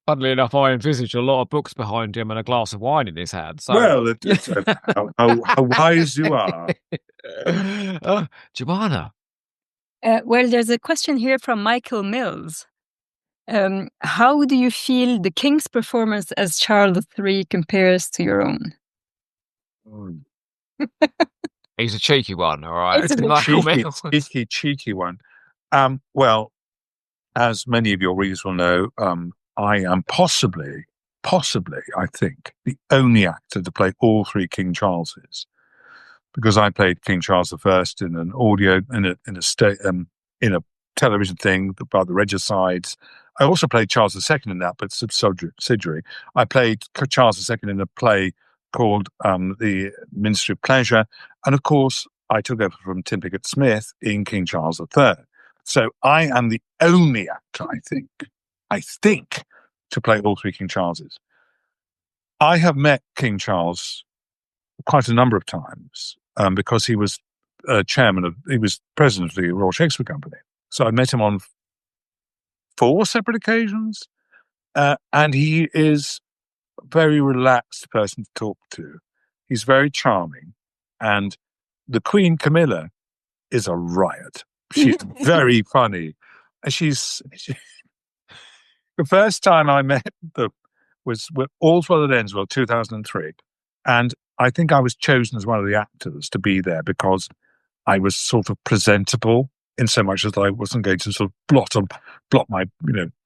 Funnily enough, I envisage a lot of books behind him and a glass of wine in his hand. So. Well, how wise you are. Jemana. Well, there's a question here from Michael Mills. How do you feel the King's performance as Charles III compares to your own? He's a cheeky one, all right. It's a cheeky one. Well, as many of your readers will know, I am possibly, I think, the only actor to play all three King Charleses, because I played King Charles I in an audio in a television thing about the regicides. I also played Charles II in that, but subsidiary. I played Charles II in a play called The Ministry of Pleasure, and of course, I took over from Tim Pickett-Smith in King Charles III. So I am the only actor, I think, to play all three King Charleses. I have met King Charles quite a number of times because he was he was president of the Royal Shakespeare Company. So I met him on 4 separate occasions, and he is a very relaxed person to talk to. He's very charming, and the Queen Camilla is a riot. She's very funny. The first time I met them was with Allswell at Enswell, 2003. And I think I was chosen as one of the actors to be there because I was sort of presentable in so much as I wasn't going to sort of blot my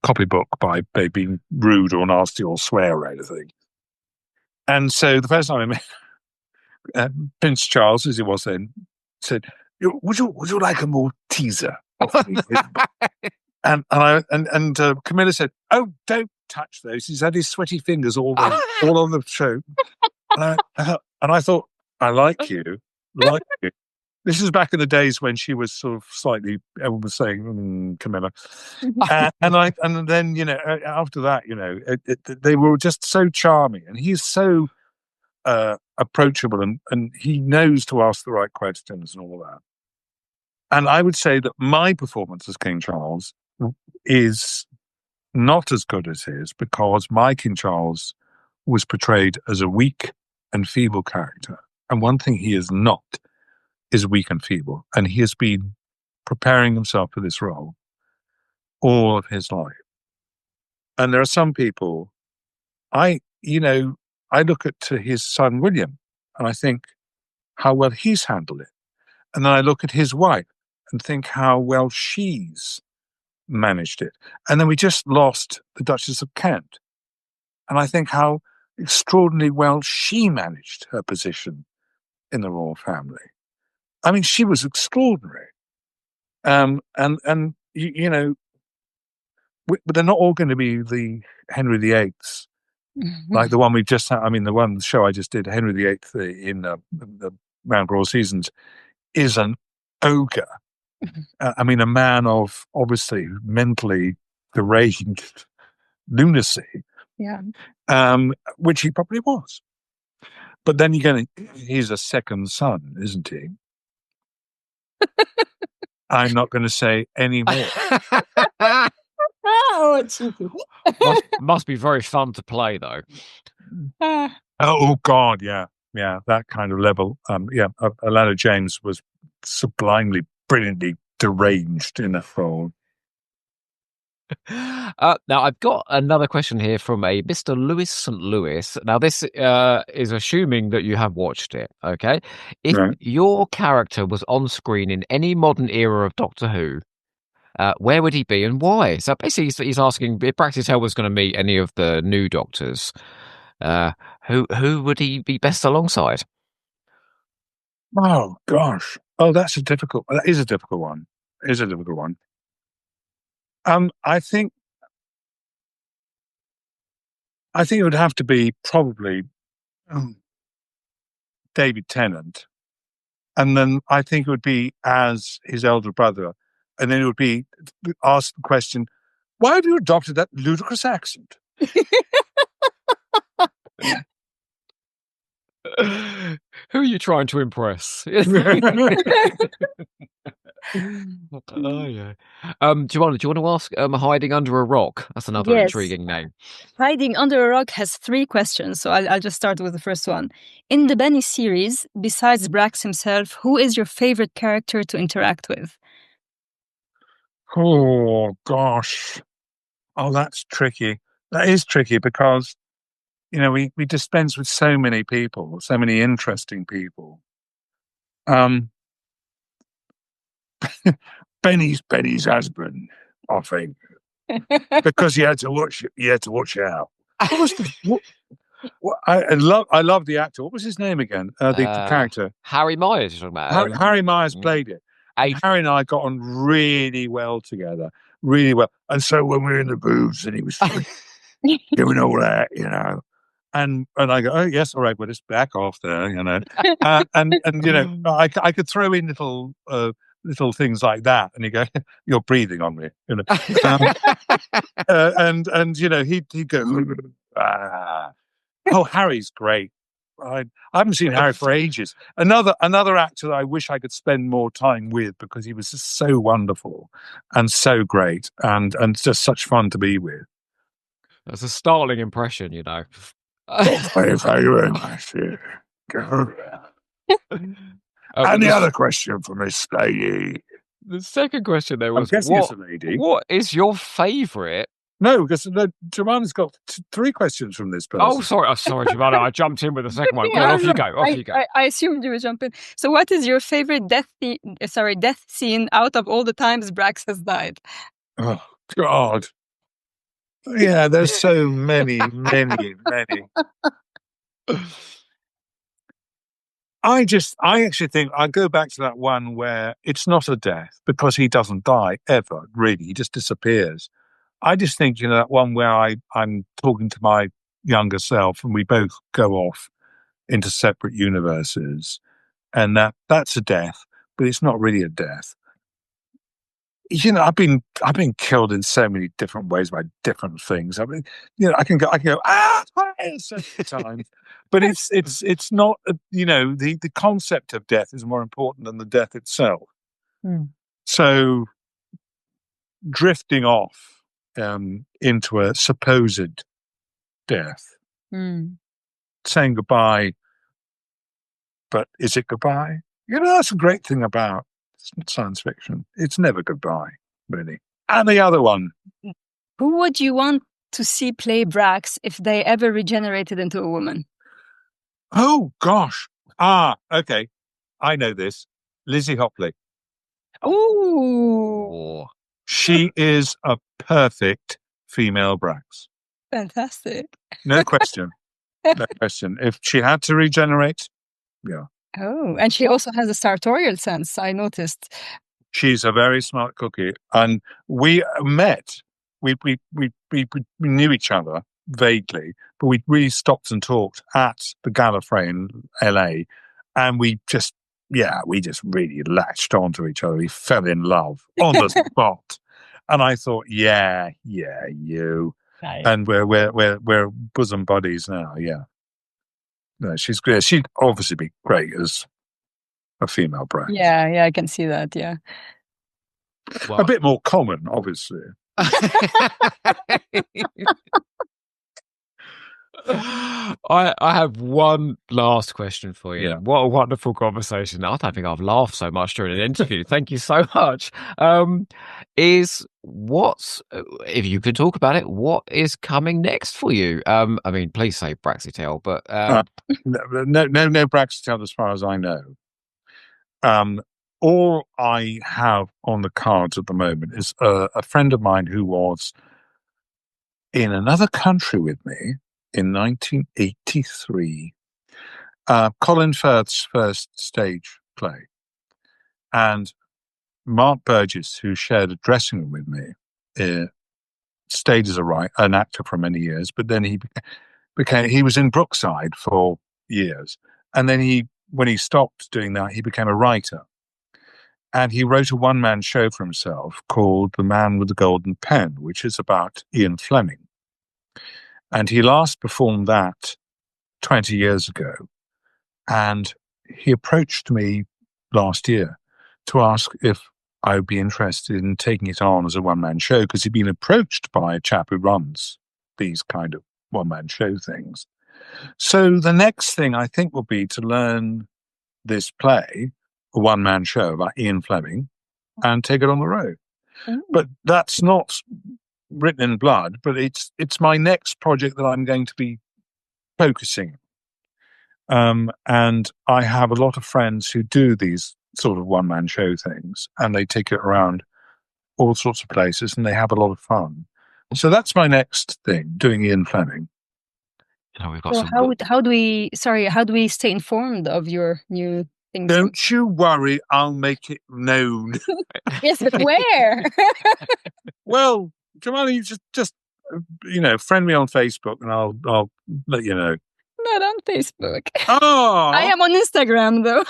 copybook by being rude or nasty or swear or anything. And so the first time I met Prince Charles, as he was then, said, Would you like a Malteser? and Camilla said, "Oh, don't touch those." He's had his sweaty fingers all on the show. And I thought, I like you. This is back in the days when she was sort of slightly, everyone was saying, Camilla. And then, after that, they were just so charming. And he's so approachable and he knows to ask the right questions and all that. And I would say that my performance as King Charles is not as good as his because my King Charles was portrayed as a weak and feeble character. And one thing he is not is weak and feeble. And he has been preparing himself for this role all of his life. And there are some people, I look at his son, William, and I think how well he's handled it. And then I look at his wife and think how well she's managed it. And then we just lost the Duchess of Kent. And I think how extraordinarily well she managed her position in the royal family. I mean, she was extraordinary. But they're not all going to be the Henry VIIIs, like the one we've just had. I mean, the show I just did, Henry VIII in the Round Royal Seasons, is an ogre. I mean, a man of obviously mentally deranged lunacy, Yeah. which he probably was. But then he's a second son, isn't he? I'm not going to say any more. Oh, cheeky. Must be very fun to play, though. Oh God, yeah, that kind of level. Alana James was sublimely, brilliantly deranged in that role. Now, I've got another question here from a Mr. Lewis St. Louis. Now, this is assuming that you have watched it, okay? If Right. your character was on screen in any modern era of Doctor Who, where would he be and why? So basically, he's asking if Braxiatel was going to meet any of the new Doctors, who would he be best alongside? Oh gosh. Oh, that is a difficult one. I think it would have to be probably David Tennant, and then I think it would be as his elder brother, and then it would be asked the question, "Why have you adopted that ludicrous accent?" Who are you trying to impress? Oh yeah. Joanna, do you want to ask Hiding Under a Rock? That's another Yes. intriguing name. Hiding Under a Rock has 3 questions, so I'll just start with the first one. In the Benny series, besides Brax himself, who is your favorite character to interact with? Oh gosh. Oh, that's tricky. That is tricky because we dispense with so many people, so many interesting people. Benny's husband, I think, because he had to watch out. What was I love the actor. What was his name again? The character. Harry Myers. You're talking about. Harry Myers played it. Harry and I got on really well together, really well. And so when we were in the booths and he was doing all that, and I go, oh yes, all right, well just back off there, and I could throw in little things like that, and you go, you're breathing on me, and he'd go, ah. Oh, Harry's great. I haven't seen Harry for ages. Another actor that I wish I could spend more time with because he was just so wonderful and so great and just such fun to be with. That's a startling impression, Thank you very much. And the other question from Miss Lady. The second question there was, what is your favourite? No, because Jemana's got 3 questions from this person. Oh, sorry, Jemana. I jumped in with the second one. Off you go. I assumed you would jump in. So, what is your favorite death scene out of all the times Brax has died? Oh God! Yeah, there's so many. I actually think I go back to that one where it's not a death because he doesn't die ever. Really, he just disappears. I just think, that one where I'm talking to my younger self and we both go off into separate universes, and that's a death, but it's not really a death. I've been killed in so many different ways by different things. I mean, I can go times, but it's not. The concept of death is more important than the death itself. So drifting off into a supposed death, saying goodbye, but is it goodbye? That's a great thing about science fiction. It's never goodbye, really. And the other one. Who would you want to see play Brax if they ever regenerated into a woman? Oh, gosh. Okay. I know this. Lizzie Hopley. Oh. She is a perfect female Brax. Fantastic. No question. No question. If she had to regenerate, yeah. Oh, and she also has a sartorial sense, I noticed. She's a very smart cookie. And we met. We knew each other vaguely, but we really stopped and talked at the Gallifrey in LA. And we just yeah, we just really latched onto each other. We fell in love on the spot, and I thought, yeah, you, Nice. and we're bosom buddies now. Yeah, no, she's great. She'd obviously be great as a female Brax. Yeah, I can see that. Yeah. A bit more common, obviously. I have one last question for you. Yeah. What a wonderful conversation. I don't think I've laughed so much during an interview. Thank you so much. If you could talk about it, what is coming next for you? I mean, please say Braxiatel, but no Braxiatel as far as I know. All I have on the cards at the moment is a friend of mine who was in another country with me in 1983. Colin Firth's first stage play. And Mark Burgess, who shared a dressing room with me, stayed as an actor for many years, but then he was in Brookside for years. And then when he stopped doing that, he became a writer. And he wrote a one-man show for himself called The Man with the Golden Pen, which is about Ian Fleming. And he last performed that 20 years ago. And he approached me last year to ask if I would be interested in taking it on as a one-man show, because he'd been approached by a chap who runs these kind of one-man show things. So the next thing I think will be to learn this play, a one-man show about Ian Fleming, and take it on the road. Mm. But that's not written in blood, but it's my next project that I'm going to be focusing. And I have a lot of friends who do these sort of one-man show things, and they take it around all sorts of places, and they have a lot of fun. So that's my next thing, doing Ian Fleming. We've got how do we stay informed of your new things? Don't you worry, I'll make it known. Yes, but where? Well, Jamali, just friend me on Facebook, and I'll let you know. Not on Facebook. Oh, I am on Instagram though.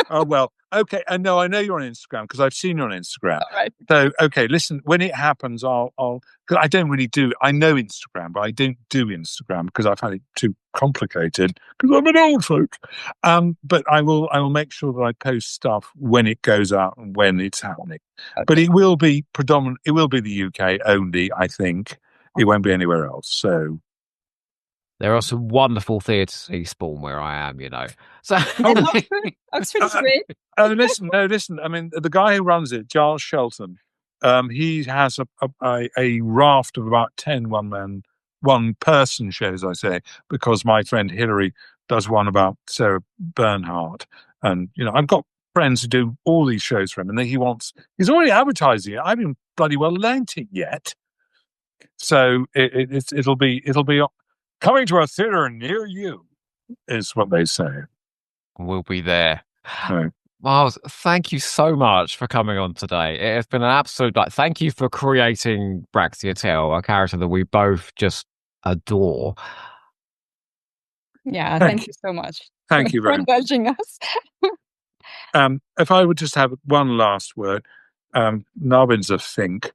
Oh, well, okay. And no, I know you're on Instagram because I've seen you on Instagram. All right. So, okay, listen, when it happens, cause I don't really I know Instagram, but I don't do Instagram because I find it too complicated because I'm an old folk. But I will make sure that I post stuff when it goes out and when it's happening. Okay. But it will be it will be the UK only, I think. It won't be anywhere else. So. There are some wonderful theatres to see Spawn where I am, So Oxford's great. Listen. I mean, the guy who runs it, Giles Shelton, he has a raft of about 10 one-person shows, I say, because my friend Hilary does one about Sarah Bernhardt, and I've got friends who do all these shows for him, and he's already advertising it. I haven't bloody well learnt it yet, so it'll be. Coming to a theatre near you is what they say. We'll be there. Right. Miles, thank you so much for coming on today. It has been an absolute thank you for creating Braxiatel, a character that we both just adore. Yeah, thank you so much. Thank you very much for indulging us. If I would just have one last word, Narbin's a fink.